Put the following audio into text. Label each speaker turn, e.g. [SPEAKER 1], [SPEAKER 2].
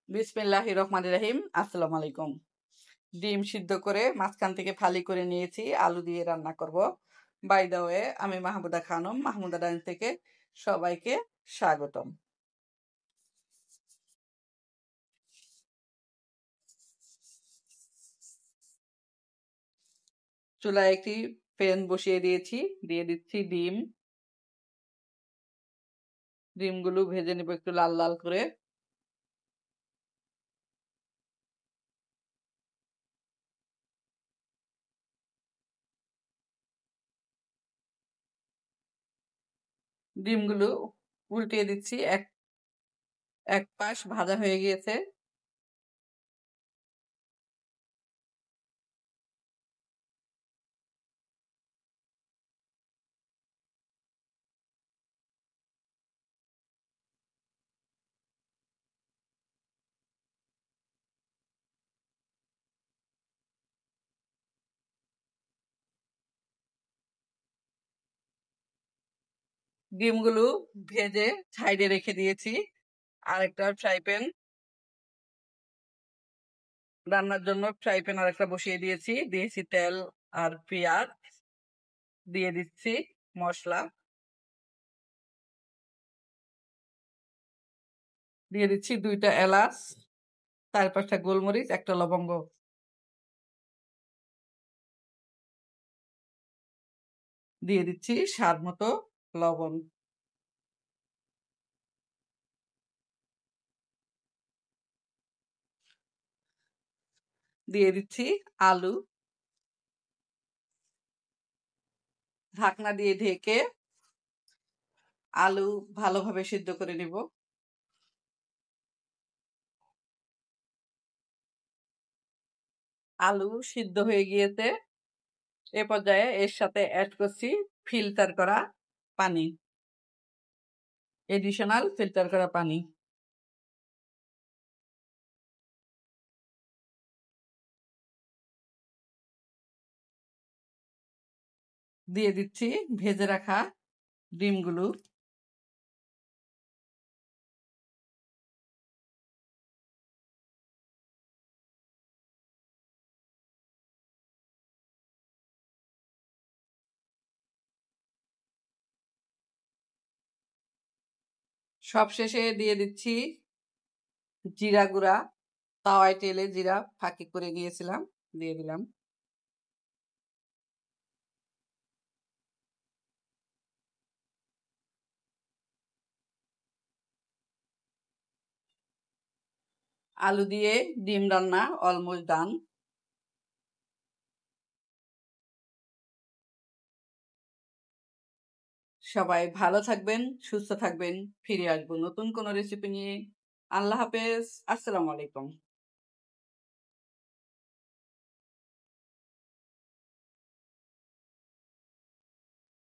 [SPEAKER 1] বিসমিল্লাহির রহমানির রহিম। আসসালামু আলাইকুম। ডিম সিদ্ধ করে মাঝখান থেকে ফালি করে নিয়েছি, আলু দিয়ে রান্না করব। বাই দ্য ওয়ে, আমি মাহমুদা খানম, মাহমুদা ডাইন থেকে সবাইকে স্বাগতম। চুলায় একটি প্যান বসিয়ে দিয়েছি, দিয়ে দিচ্ছি ডিম। ডিমগুলো ভেজে নেব একটু লাল লাল করে। ডিমগুলো উল্টিয়ে দিচ্ছি, এক পাশ ভাজা হয়ে গিয়েছে। ডিমগুলো ভেজে সাইডে রেখে দিয়েছি। আরেকটা ফ্রাই প্যান রান্নার জন্য আরেকটা বসিয়ে দিয়েছি। দিয়েছি তেল আর পেঁয়াজ, দিয়ে দিচ্ছি মশলা, দিয়ে দিচ্ছি 2টা এলাচ, 4-5টা গোলমরিচ, একটা লবঙ্গ। দিয়ে দিচ্ছি স্বাদ মতো লবণ। দিয়ে দিচ্ছি আলু, ঢাকনা দিয়ে ঢেকে আলু ভালোভাবে সিদ্ধ করে নিব। আলু সিদ্ধ হয়ে গিয়েছে, এ পর্যায়ে এর সাথে অ্যাড করছি ফিল্টার করা পানি, এডিশনাল ফিল্টার করা পানি। দিয়ে দিচ্ছি ভেজে রাখা ডিমগুলো। সবশেষে দিয়ে দিচ্ছি জিরা গুঁড়া, তাওয়ায় তেলে জিরা ফাঁকি করে নিয়েছিলাম, দিয়ে দিলাম। আলু দিয়ে ডিম রান্না অলমোস্ট ডান। সবাই ভালো থাকবেন, সুস্থ থাকবেন। ফিরে আসবো নতুন কোনো রেসিপি নিয়ে। আল্লাহ হাফেজ, আসসালামু আলাইকুম।